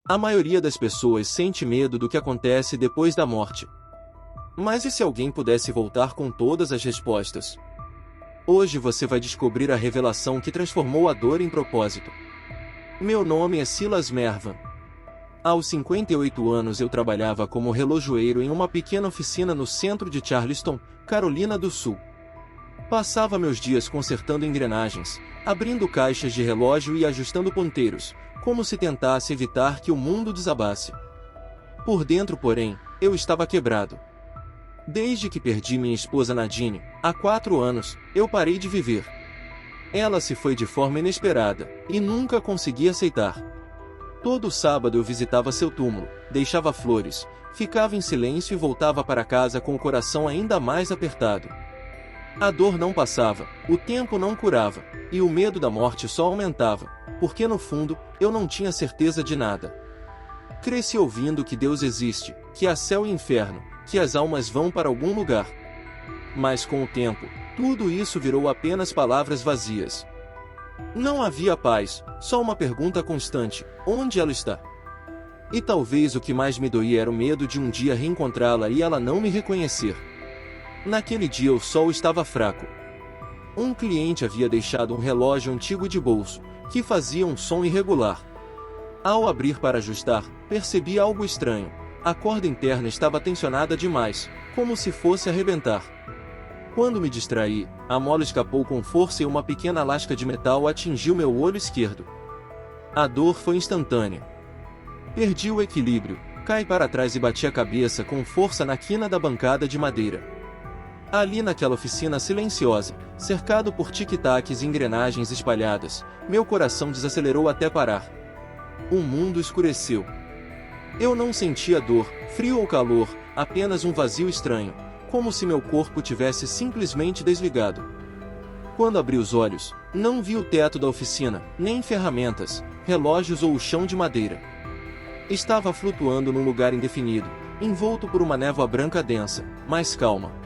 A maioria das pessoas sente medo do que acontece depois da morte. Mas e se alguém pudesse voltar com todas as respostas? Hoje você vai descobrir a revelação que transformou a dor em propósito. Meu nome é Silas Mervan. Aos 58 anos eu trabalhava como relojoeiro em uma pequena oficina no centro de Charleston, Carolina do Sul. Passava meus dias consertando engrenagens, abrindo caixas de relógio e ajustando ponteiros, como se tentasse evitar que o mundo desabasse. Por dentro, porém, eu estava quebrado. Desde que perdi minha esposa Nadine, há 4 anos, eu parei de viver. Ela se foi de forma inesperada, e nunca consegui aceitar. Todo sábado eu visitava seu túmulo, deixava flores, ficava em silêncio e voltava para casa com o coração ainda mais apertado. A dor não passava, o tempo não curava, e o medo da morte só aumentava, porque no fundo, eu não tinha certeza de nada. Cresci ouvindo que Deus existe, que há céu e inferno, que as almas vão para algum lugar. Mas com o tempo, tudo isso virou apenas palavras vazias. Não havia paz, só uma pergunta constante: onde ela está? E talvez o que mais me doía era o medo de um dia reencontrá-la e ela não me reconhecer. Naquele dia o sol estava fraco. Um cliente havia deixado um relógio antigo de bolso, que fazia um som irregular. Ao abrir para ajustar, percebi algo estranho. A corda interna estava tensionada demais, como se fosse arrebentar. Quando me distraí, a mola escapou com força e uma pequena lasca de metal atingiu meu olho esquerdo. A dor foi instantânea. Perdi o equilíbrio, caí para trás e bati a cabeça com força na quina da bancada de madeira. Ali naquela oficina silenciosa, cercado por tic-tacs e engrenagens espalhadas, meu coração desacelerou até parar. O mundo escureceu. Eu não sentia dor, frio ou calor, apenas um vazio estranho, como se meu corpo tivesse simplesmente desligado. Quando abri os olhos, não vi o teto da oficina, nem ferramentas, relógios ou o chão de madeira. Estava flutuando num lugar indefinido, envolto por uma névoa branca densa, mas calma.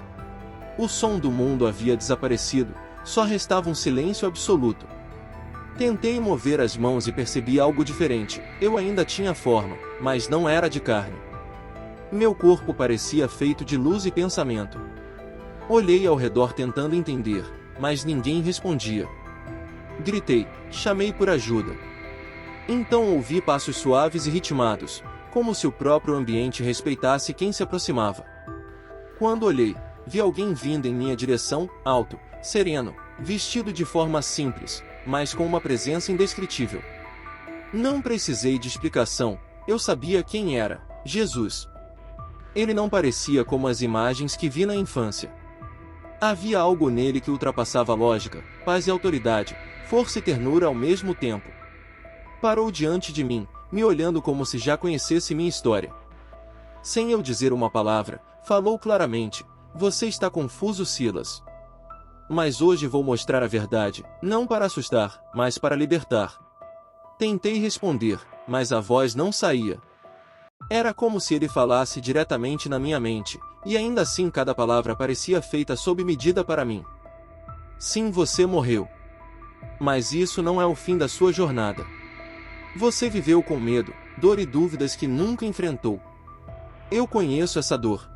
O som do mundo havia desaparecido, só restava um silêncio absoluto. Tentei mover as mãos e percebi algo diferente. Eu ainda tinha forma, mas não era de carne. Meu corpo parecia feito de luz e pensamento. Olhei ao redor tentando entender, mas ninguém respondia. Gritei, chamei por ajuda. Então ouvi passos suaves e ritmados, como se o próprio ambiente respeitasse quem se aproximava. Quando olhei, vi alguém vindo em minha direção, alto, sereno, vestido de forma simples, mas com uma presença indescritível. Não precisei de explicação, eu sabia quem era: Jesus. Ele não parecia como as imagens que vi na infância. Havia algo nele que ultrapassava a lógica, paz e autoridade, força e ternura ao mesmo tempo. Parou diante de mim, me olhando como se já conhecesse minha história. Sem eu dizer uma palavra, falou claramente: você está confuso, Silas. Mas hoje vou mostrar a verdade, não para assustar, mas para libertar. Tentei responder, mas a voz não saía. Era como se ele falasse diretamente na minha mente, e ainda assim cada palavra parecia feita sob medida para mim. Sim, você morreu. Mas isso não é o fim da sua jornada. Você viveu com medo, dor e dúvidas que nunca enfrentou. Eu conheço essa dor.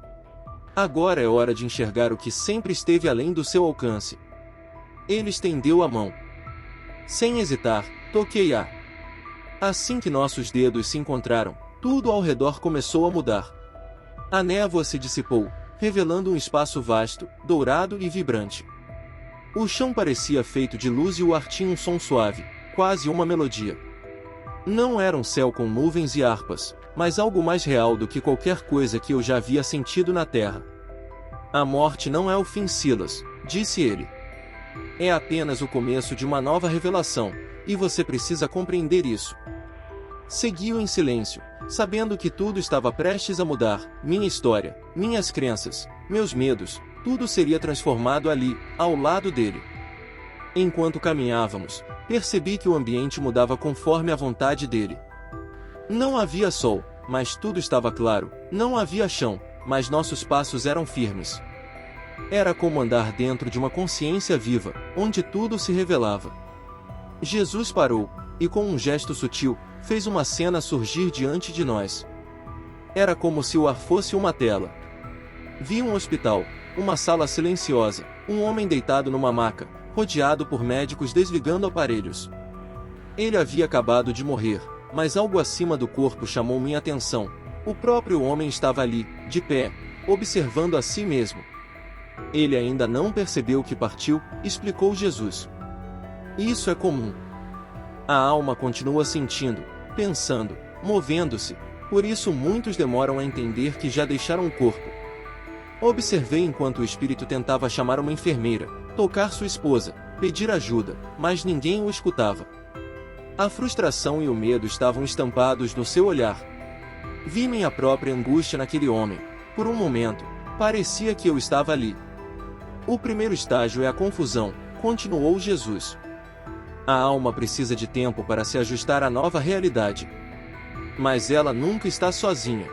Agora é hora de enxergar o que sempre esteve além do seu alcance. Ele estendeu a mão. Sem hesitar, toquei-a. Assim que nossos dedos se encontraram, tudo ao redor começou a mudar. A névoa se dissipou, revelando um espaço vasto, dourado e vibrante. O chão parecia feito de luz e o ar tinha um som suave, quase uma melodia. Não era um céu com nuvens e harpas, mas algo mais real do que qualquer coisa que eu já havia sentido na terra. A morte não é o fim, Silas, disse ele. É apenas o começo de uma nova revelação, e você precisa compreender isso. Segui-o em silêncio, sabendo que tudo estava prestes a mudar: minha história, minhas crenças, meus medos, tudo seria transformado ali, ao lado dele. Enquanto caminhávamos, percebi que o ambiente mudava conforme a vontade dele. Não havia sol, mas tudo estava claro, não havia chão, mas nossos passos eram firmes. Era como andar dentro de uma consciência viva, onde tudo se revelava. Jesus parou, e com um gesto sutil, fez uma cena surgir diante de nós. Era como se o ar fosse uma tela. Vi um hospital, uma sala silenciosa, um homem deitado numa maca, rodeado por médicos desligando aparelhos. Ele havia acabado de morrer, mas algo acima do corpo chamou minha atenção. O próprio homem estava ali, de pé, observando a si mesmo. Ele ainda não percebeu que partiu, explicou Jesus. Isso é comum. A alma continua sentindo, pensando, movendo-se, por isso muitos demoram a entender que já deixaram o corpo. Observei enquanto o espírito tentava chamar uma enfermeira, tocar sua esposa, pedir ajuda, mas ninguém o escutava. A frustração e o medo estavam estampados no seu olhar. Vi minha própria angústia naquele homem. Por um momento, parecia que eu estava ali. O primeiro estágio é a confusão, continuou Jesus. A alma precisa de tempo para se ajustar à nova realidade. Mas ela nunca está sozinha.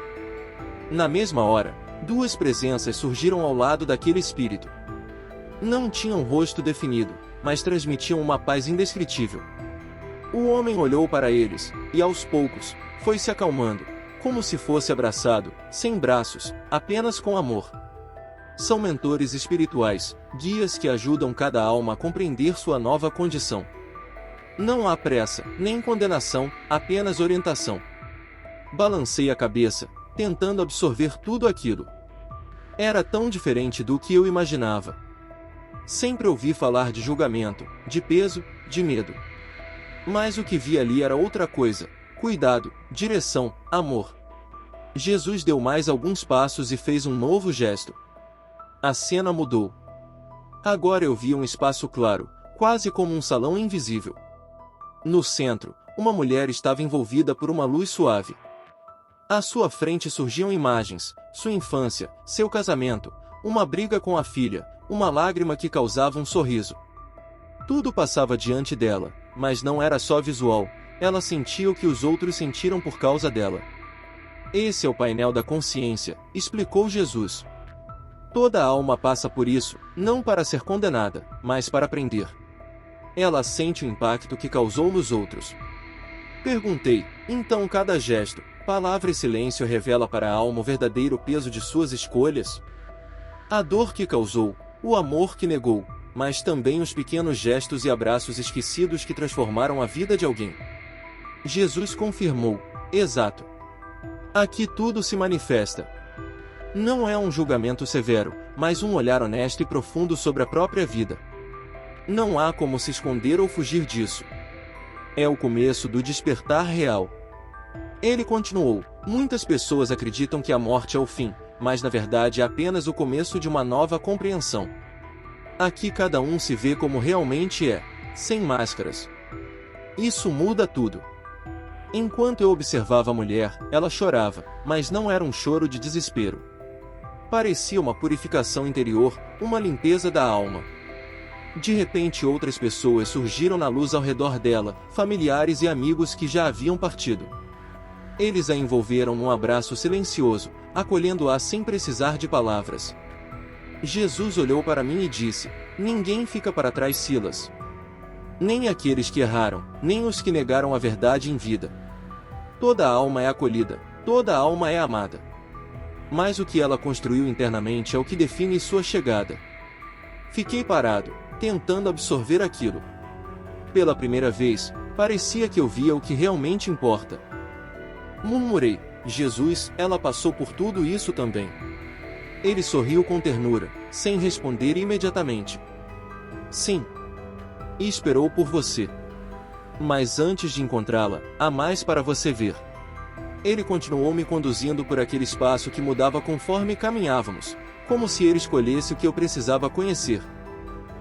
Na mesma hora, duas presenças surgiram ao lado daquele espírito. Não tinham rosto definido, mas transmitiam uma paz indescritível. O homem olhou para eles, e aos poucos, foi se acalmando, como se fosse abraçado, sem braços, apenas com amor. São mentores espirituais, guias que ajudam cada alma a compreender sua nova condição. Não há pressa, nem condenação, apenas orientação. Balancei a cabeça, tentando absorver tudo aquilo. Era tão diferente do que eu imaginava. Sempre ouvi falar de julgamento, de peso, de medo. Mas o que vi ali era outra coisa: cuidado, direção, amor. Jesus deu mais alguns passos e fez um novo gesto. A cena mudou. Agora eu via um espaço claro, quase como um salão invisível. No centro, uma mulher estava envolvida por uma luz suave. À sua frente surgiam imagens: sua infância, seu casamento, uma briga com a filha, uma lágrima que causava um sorriso. Tudo passava diante dela, mas não era só visual, ela sentia o que os outros sentiram por causa dela. Esse é o painel da consciência, explicou Jesus. Toda alma passa por isso, não para ser condenada, mas para aprender. Ela sente o impacto que causou nos outros. Perguntei: então cada gesto, palavra e silêncio revela para a alma o verdadeiro peso de suas escolhas? A dor que causou, o amor que negou, mas também os pequenos gestos e abraços esquecidos que transformaram a vida de alguém. Jesus confirmou: exato. Aqui tudo se manifesta. Não é um julgamento severo, mas um olhar honesto e profundo sobre a própria vida. Não há como se esconder ou fugir disso. É o começo do despertar real. Ele continuou: muitas pessoas acreditam que a morte é o fim, mas na verdade é apenas o começo de uma nova compreensão. Aqui cada um se vê como realmente é, sem máscaras. Isso muda tudo. Enquanto eu observava a mulher, ela chorava, mas não era um choro de desespero. Parecia uma purificação interior, uma limpeza da alma. De repente outras pessoas surgiram na luz ao redor dela, familiares e amigos que já haviam partido. Eles a envolveram num abraço silencioso, acolhendo-a sem precisar de palavras. Jesus olhou para mim e disse: ninguém fica para trás, Silas. Nem aqueles que erraram, nem os que negaram a verdade em vida. Toda alma é acolhida, toda alma é amada. Mas o que ela construiu internamente é o que define sua chegada. Fiquei parado, tentando absorver aquilo. Pela primeira vez, parecia que eu via o que realmente importa. Murmurei: Jesus, ela passou por tudo isso também. Ele sorriu com ternura, sem responder imediatamente. Sim. E esperou por você. Mas antes de encontrá-la, há mais para você ver. Ele continuou me conduzindo por aquele espaço que mudava conforme caminhávamos, como se ele escolhesse o que eu precisava conhecer.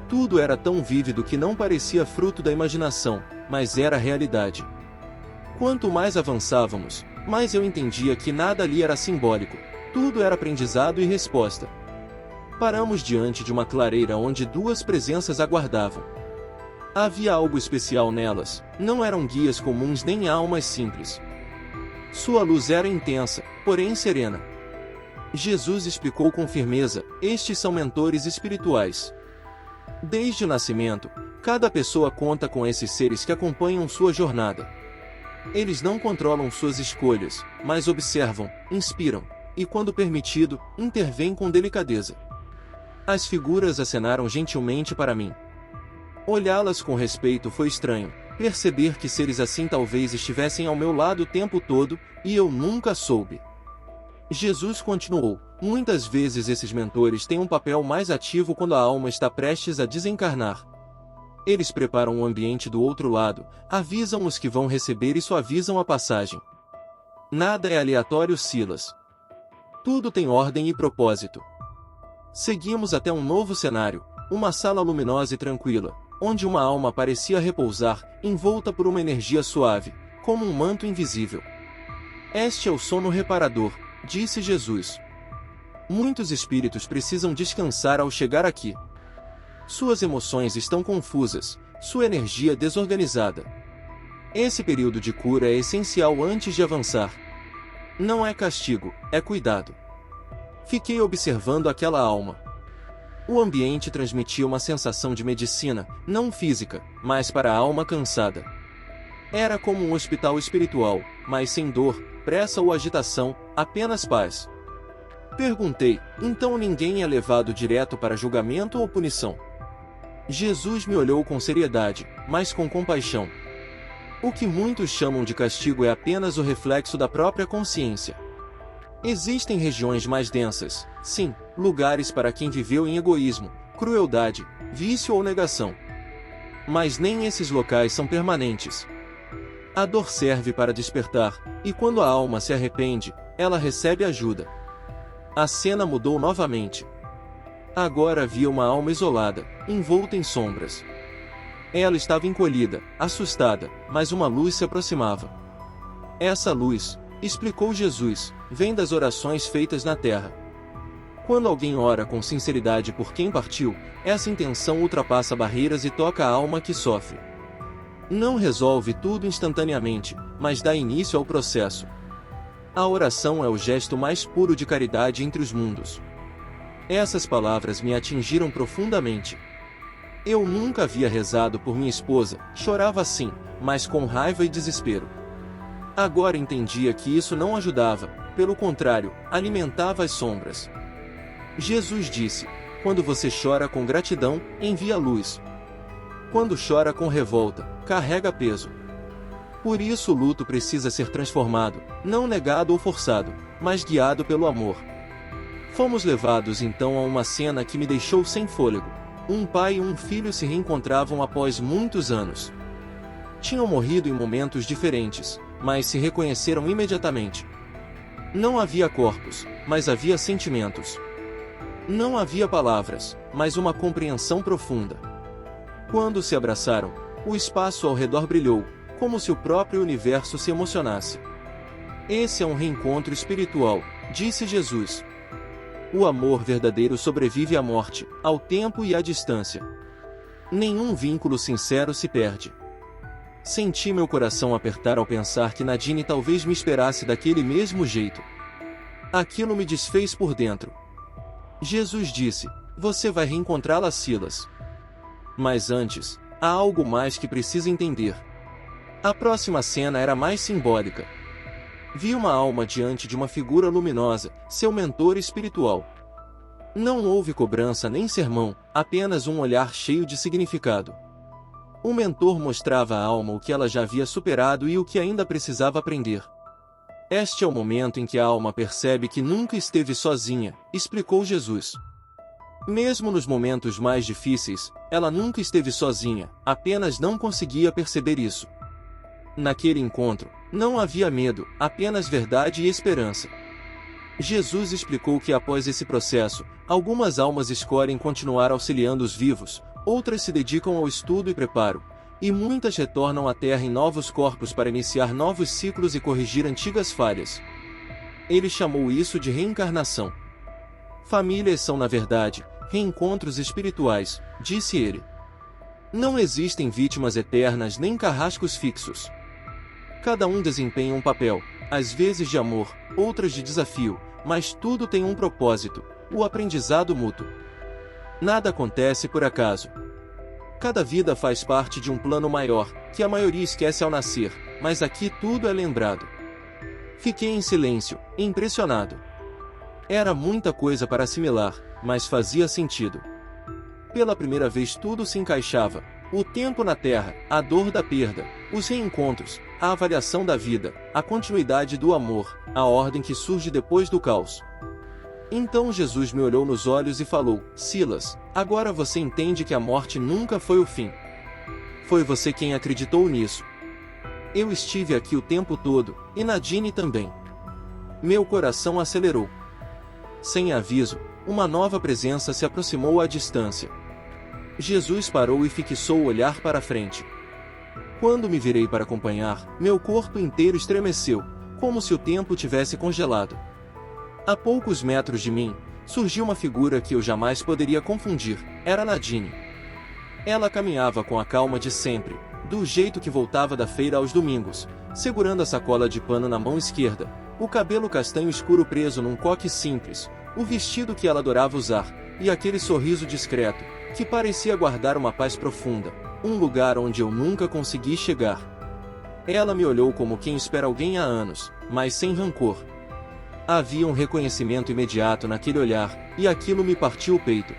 Tudo era tão vívido que não parecia fruto da imaginação, mas era realidade. Quanto mais avançávamos, mais eu entendia que nada ali era simbólico, tudo era aprendizado e resposta. Paramos diante de uma clareira onde duas presenças aguardavam. Havia algo especial nelas, não eram guias comuns nem almas simples. Sua luz era intensa, porém serena. Jesus explicou com firmeza: estes são mentores espirituais. Desde o nascimento, cada pessoa conta com esses seres que acompanham sua jornada. Eles não controlam suas escolhas, mas observam, inspiram, e quando permitido, intervêm com delicadeza. As figuras acenaram gentilmente para mim. Olhá-las com respeito foi estranho, perceber que seres assim talvez estivessem ao meu lado o tempo todo, e eu nunca soube. Jesus continuou: muitas vezes esses mentores têm um papel mais ativo quando a alma está prestes a desencarnar. Eles preparam o ambiente do outro lado, avisam os que vão receber e suavizam a passagem. Nada é aleatório, Silas. Tudo tem ordem e propósito. Seguimos até um novo cenário, uma sala luminosa e tranquila, onde uma alma parecia repousar, envolta por uma energia suave, como um manto invisível. Este é o sono reparador, disse Jesus. Muitos espíritos precisam descansar ao chegar aqui. Suas emoções estão confusas, sua energia desorganizada. Esse período de cura é essencial antes de avançar. Não é castigo, é cuidado. Fiquei observando aquela alma. O ambiente transmitia uma sensação de medicina, não física, mas para a alma cansada. Era como um hospital espiritual, mas sem dor, pressa ou agitação, apenas paz. Perguntei: então ninguém é levado direto para julgamento ou punição? Jesus me olhou com seriedade, mas com compaixão. O que muitos chamam de castigo é apenas o reflexo da própria consciência. Existem regiões mais densas, sim, lugares para quem viveu em egoísmo, crueldade, vício ou negação. Mas nem esses locais são permanentes. A dor serve para despertar, e quando a alma se arrepende, ela recebe ajuda. A cena mudou novamente. Agora havia uma alma isolada, envolta em sombras. Ela estava encolhida, assustada, mas uma luz se aproximava. Essa luz, explicou Jesus, vem das orações feitas na terra. Quando alguém ora com sinceridade por quem partiu, essa intenção ultrapassa barreiras e toca a alma que sofre. Não resolve tudo instantaneamente, mas dá início ao processo. A oração é o gesto mais puro de caridade entre os mundos. Essas palavras me atingiram profundamente. Eu nunca havia rezado por minha esposa, chorava sim, mas com raiva e desespero. Agora entendia que isso não ajudava, pelo contrário, alimentava as sombras. Jesus disse: quando você chora com gratidão, envia luz. Quando chora com revolta, carrega peso. Por isso o luto precisa ser transformado, não negado ou forçado, mas guiado pelo amor. Fomos levados então a uma cena que me deixou sem fôlego. Um pai e um filho se reencontravam após muitos anos. Tinham morrido em momentos diferentes, mas se reconheceram imediatamente. Não havia corpos, mas havia sentimentos. Não havia palavras, mas uma compreensão profunda. Quando se abraçaram, o espaço ao redor brilhou, como se o próprio universo se emocionasse. Esse é um reencontro espiritual, disse Jesus. O amor verdadeiro sobrevive à morte, ao tempo e à distância. Nenhum vínculo sincero se perde. Senti meu coração apertar ao pensar que Nadine talvez me esperasse daquele mesmo jeito. Aquilo me desfez por dentro. Jesus disse: você vai reencontrá-la, Silas. Mas antes, há algo mais que precisa entender. A próxima cena era mais simbólica. Vi uma alma diante de uma figura luminosa, seu mentor espiritual. Não houve cobrança nem sermão, apenas um olhar cheio de significado. O mentor mostrava à alma o que ela já havia superado e o que ainda precisava aprender. Este é o momento em que a alma percebe que nunca esteve sozinha, explicou Jesus. Mesmo nos momentos mais difíceis, ela nunca esteve sozinha, apenas não conseguia perceber isso. Naquele encontro, não havia medo, apenas verdade e esperança. Jesus explicou que após esse processo, algumas almas escolhem continuar auxiliando os vivos, outras se dedicam ao estudo e preparo, e muitas retornam à Terra em novos corpos para iniciar novos ciclos e corrigir antigas falhas. Ele chamou isso de reencarnação. Famílias são, na verdade, reencontros espirituais, disse ele. Não existem vítimas eternas nem carrascos fixos. Cada um desempenha um papel, às vezes de amor, outras de desafio, mas tudo tem um propósito: o aprendizado mútuo. Nada acontece por acaso. Cada vida faz parte de um plano maior, que a maioria esquece ao nascer, mas aqui tudo é lembrado. Fiquei em silêncio, impressionado. Era muita coisa para assimilar, mas fazia sentido. Pela primeira vez tudo se encaixava. O tempo na Terra, a dor da perda, os reencontros, a avaliação da vida, a continuidade do amor, a ordem que surge depois do caos. Então Jesus me olhou nos olhos e falou: Silas, agora você entende que a morte nunca foi o fim. Foi você quem acreditou nisso. Eu estive aqui o tempo todo, e Nadine também. Meu coração acelerou. Sem aviso, uma nova presença se aproximou à distância. Jesus parou e fixou o olhar para a frente. Quando me virei para acompanhar, meu corpo inteiro estremeceu, como se o tempo tivesse congelado. A poucos metros de mim, surgiu uma figura que eu jamais poderia confundir. Era Nadine. Ela caminhava com a calma de sempre, do jeito que voltava da feira aos domingos, segurando a sacola de pano na mão esquerda, o cabelo castanho escuro preso num coque simples, o vestido que ela adorava usar, e aquele sorriso discreto, que parecia guardar uma paz profunda, um lugar onde eu nunca consegui chegar. Ela me olhou como quem espera alguém há anos, mas sem rancor. Havia um reconhecimento imediato naquele olhar, e aquilo me partiu o peito.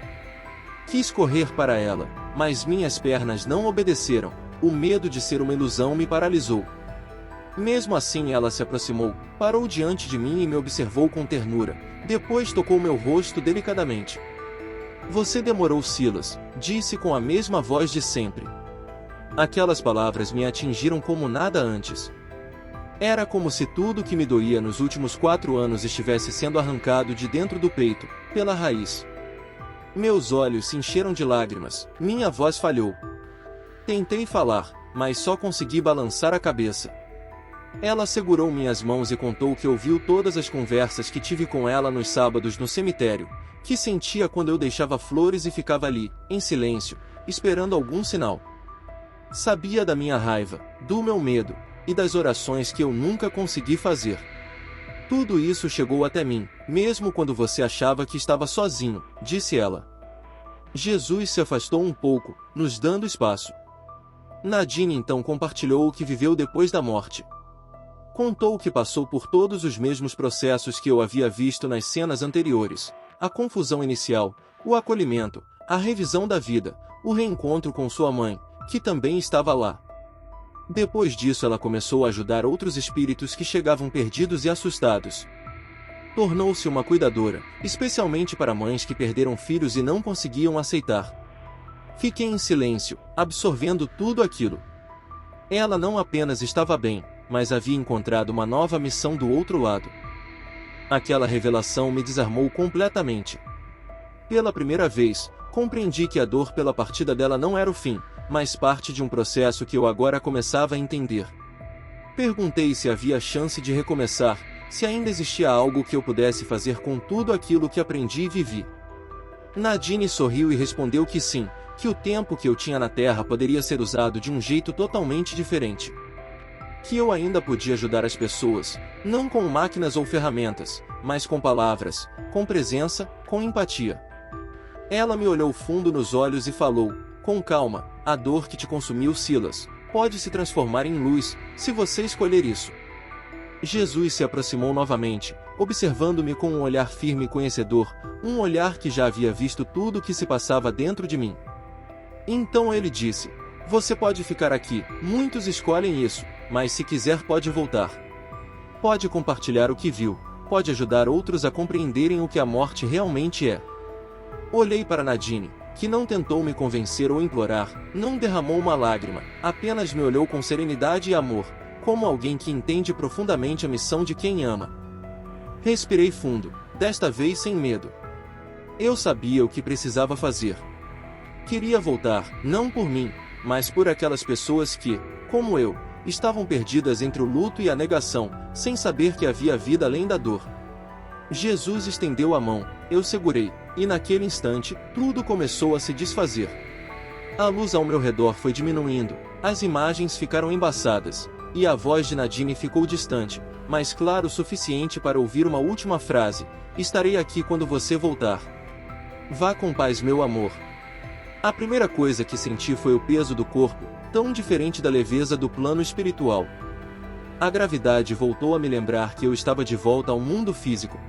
Quis correr para ela, mas minhas pernas não obedeceram, o medo de ser uma ilusão me paralisou. Mesmo assim ela se aproximou, parou diante de mim e me observou com ternura, depois tocou meu rosto delicadamente. Você demorou, Silas, disse com a mesma voz de sempre. Aquelas palavras me atingiram como nada antes. Era como se tudo que me doía nos últimos 4 anos estivesse sendo arrancado de dentro do peito, pela raiz. Meus olhos se encheram de lágrimas, minha voz falhou. Tentei falar, mas só consegui balançar a cabeça. Ela segurou minhas mãos e contou que ouviu todas as conversas que tive com ela nos sábados no cemitério, que sentia quando eu deixava flores e ficava ali, em silêncio, esperando algum sinal. Sabia da minha raiva, do meu medo, e das orações que eu nunca consegui fazer. Tudo isso chegou até mim, mesmo quando você achava que estava sozinho, disse ela. Jesus se afastou um pouco, nos dando espaço. Nadine então compartilhou o que viveu depois da morte. Contou que passou por todos os mesmos processos que eu havia visto nas cenas anteriores: a confusão inicial, o acolhimento, a revisão da vida, o reencontro com sua mãe, que também estava lá. Depois disso ela começou a ajudar outros espíritos que chegavam perdidos e assustados. Tornou-se uma cuidadora, especialmente para mães que perderam filhos e não conseguiam aceitar. Fiquei em silêncio, absorvendo tudo aquilo. Ela não apenas estava bem, mas havia encontrado uma nova missão do outro lado. Aquela revelação me desarmou completamente. Pela primeira vez, compreendi que a dor pela partida dela não era o fim, mas parte de um processo que eu agora começava a entender. Perguntei se havia chance de recomeçar, se ainda existia algo que eu pudesse fazer com tudo aquilo que aprendi e vivi. Nadine sorriu e respondeu que sim, que o tempo que eu tinha na Terra poderia ser usado de um jeito totalmente diferente. Que eu ainda podia ajudar as pessoas, não com máquinas ou ferramentas, mas com palavras, com presença, com empatia. Ela me olhou fundo nos olhos e falou: com calma, a dor que te consumiu, Silas, pode se transformar em luz, se você escolher isso. Jesus se aproximou novamente, observando-me com um olhar firme e conhecedor, um olhar que já havia visto tudo o que se passava dentro de mim. Então ele disse: você pode ficar aqui, muitos escolhem isso, mas se quiser pode voltar. Pode compartilhar o que viu, pode ajudar outros a compreenderem o que a morte realmente é. Olhei para Nadine, que não tentou me convencer ou implorar, não derramou uma lágrima, apenas me olhou com serenidade e amor, como alguém que entende profundamente a missão de quem ama. Respirei fundo, desta vez sem medo. Eu sabia o que precisava fazer. Queria voltar, não por mim, mas por aquelas pessoas que, como eu, estavam perdidas entre o luto e a negação, sem saber que havia vida além da dor. Jesus estendeu a mão, eu segurei, e naquele instante, tudo começou a se desfazer. A luz ao meu redor foi diminuindo, as imagens ficaram embaçadas, e a voz de Nadine ficou distante, mas claro o suficiente para ouvir uma última frase: estarei aqui quando você voltar. Vá com paz, meu amor. A primeira coisa que senti foi o peso do corpo, tão diferente da leveza do plano espiritual. a gravidade voltou a me lembrar que eu estava de volta ao mundo físico.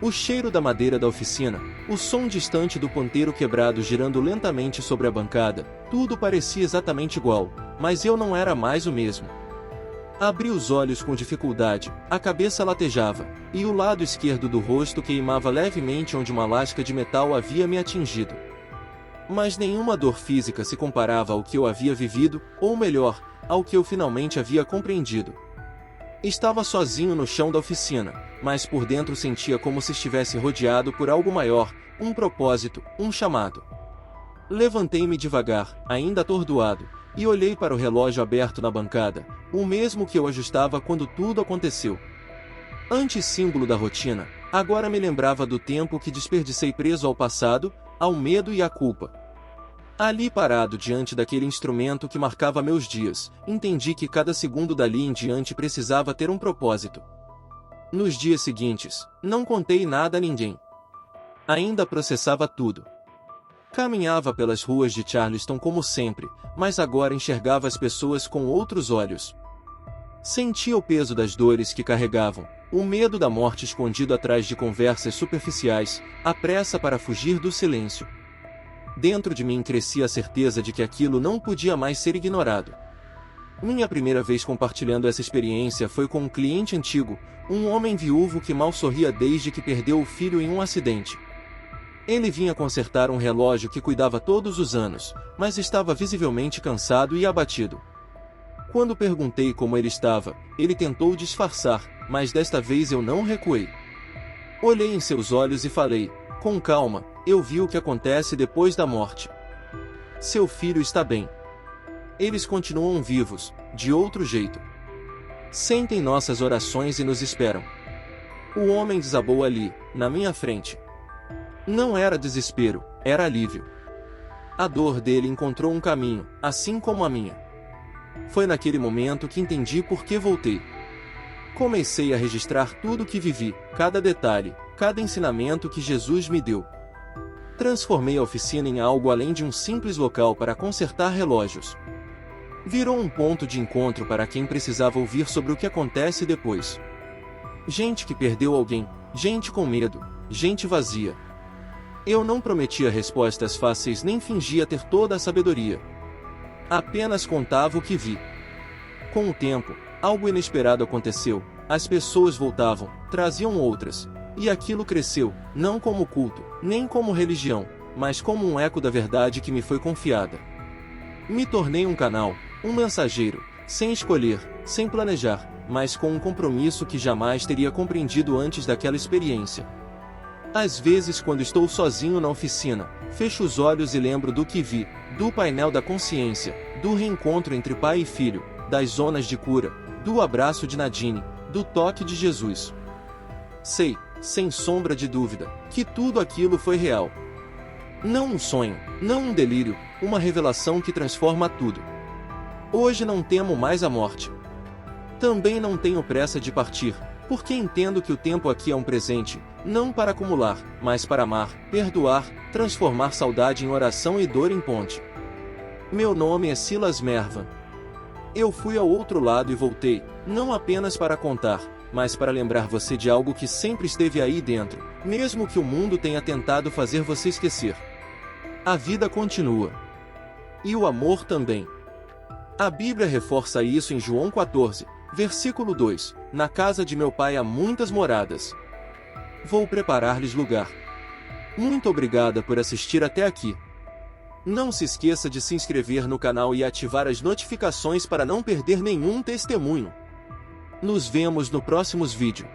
O cheiro da madeira da oficina, o som distante do ponteiro quebrado girando lentamente sobre a bancada, tudo parecia exatamente igual, mas eu não era mais o mesmo. Abri os olhos com dificuldade, a cabeça latejava, e o lado esquerdo do rosto queimava levemente onde uma lasca de metal havia me atingido. Mas nenhuma dor física se comparava ao que eu havia vivido, ou melhor, ao que eu finalmente havia compreendido. Estava sozinho no chão da oficina, mas por dentro sentia como se estivesse rodeado por algo maior, um propósito, um chamado. Levantei-me devagar, ainda atordoado, e olhei para o relógio aberto na bancada, o mesmo que eu ajustava quando tudo aconteceu. Antissímbolo da rotina, agora me lembrava do tempo que desperdicei preso ao passado, ao medo e à culpa. Ali parado diante daquele instrumento que marcava meus dias, entendi que cada segundo dali em diante precisava ter um propósito. Nos dias seguintes, não contei nada a ninguém. Ainda processava tudo. Caminhava pelas ruas de Charleston como sempre, mas agora enxergava as pessoas com outros olhos. Sentia o peso das dores que carregavam, o medo da morte escondido atrás de conversas superficiais, a pressa para fugir do silêncio. Dentro de mim crescia a certeza de que aquilo não podia mais ser ignorado. Minha primeira vez compartilhando essa experiência foi com um cliente antigo, um homem viúvo que mal sorria desde que perdeu o filho em um acidente. Ele vinha consertar um relógio que cuidava todos os anos, mas estava visivelmente cansado e abatido. Quando perguntei como ele estava, ele tentou disfarçar, mas desta vez eu não recuei. Olhei em seus olhos e falei, com calma, eu vi o que acontece depois da morte. Seu filho está bem. Eles continuam vivos, de outro jeito. Sentem nossas orações e nos esperam. O homem desabou ali, na minha frente. Não era desespero, era alívio. A dor dele encontrou um caminho, assim como a minha. Foi naquele momento que entendi por que voltei. Comecei a registrar tudo o que vivi, cada detalhe, cada ensinamento que Jesus me deu. Transformei a oficina em algo além de um simples local para consertar relógios. Virou um ponto de encontro para quem precisava ouvir sobre o que acontece depois. Gente que perdeu alguém, gente com medo, gente vazia. Eu não prometia respostas fáceis nem fingia ter toda a sabedoria. Apenas contava o que vi. Com o tempo, algo inesperado aconteceu, as pessoas voltavam, traziam outras, e aquilo cresceu, não como culto, nem como religião, mas como um eco da verdade que me foi confiada. Me tornei um canal, um mensageiro, sem escolher, sem planejar, mas com um compromisso que jamais teria compreendido antes daquela experiência. Às vezes, quando estou sozinho na oficina, fecho os olhos e lembro do que vi, do painel da consciência, do reencontro entre pai e filho, das zonas de cura, do abraço de Nadine, do toque de Jesus. Sei, sem sombra de dúvida, que tudo aquilo foi real. Não um sonho, não um delírio, uma revelação que transforma tudo. Hoje não temo mais a morte. Também não tenho pressa de partir, porque entendo que o tempo aqui é um presente, não para acumular, mas para amar, perdoar, transformar saudade em oração e dor em ponte. Meu nome é Silas Mervan. Eu fui ao outro lado e voltei, não apenas para contar, mas para lembrar você de algo que sempre esteve aí dentro, mesmo que o mundo tenha tentado fazer você esquecer. A vida continua. E o amor também. A Bíblia reforça isso em João 14, versículo 2, na casa de meu pai há muitas moradas. Vou preparar-lhes lugar. Muito obrigada por assistir até aqui. Não se esqueça de se inscrever no canal e ativar as notificações para não perder nenhum testemunho. Nos vemos no próximo vídeo.